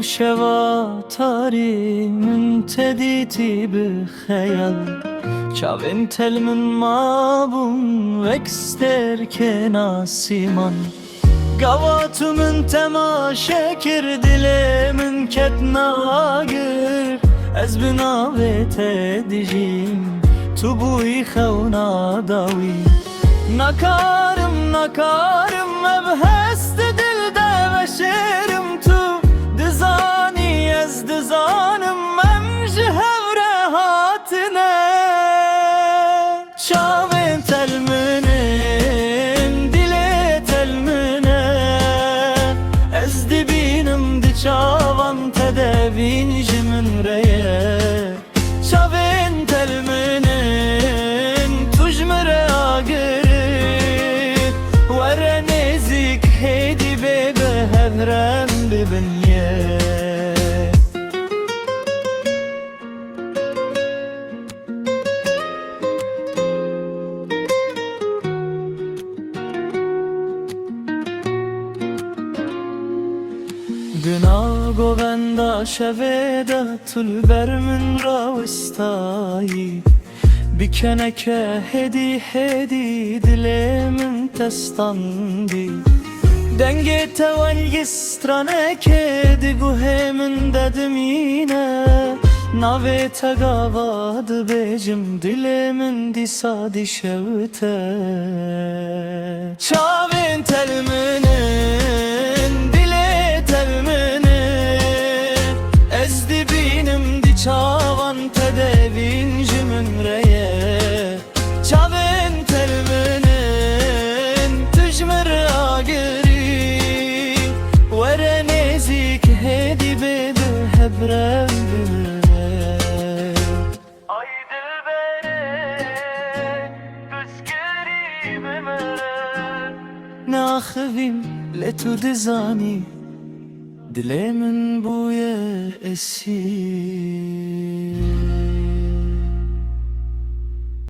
شواتاری منتدیتی بخیال چاوین تلمن مابون وکستر که ناسیمان قواتو من تماشا کرد من کت ناگر از بناوت دجیم تو بوی خونا داوی نکارم ابهست دل ده و شیرم تو دزانی از دزانم من جهوره هاتنه چاوین تلمنن دل تلمنه از دبینم دی چاوان تدبین جمن ریه چاوین تلمنن تجمره آگری ور نزیک هیدی به هفرم ببنیه Gına govenda şeveda tulber min ravistayı Bir keneke hedi dilemin testandi Denge tevalgi strane kedi guhemin dedim yine Nave tegavadı becim dilemin disadi şevte Çavin telminin dile telminin Ezdi binim di çavan tedevincimin reye Çavin telminin tücmir agiri Vere nezik hedi bebe hebrem bime Ay dilbere tüskürime ناخذیم لتو دزانی دل من بوی اسی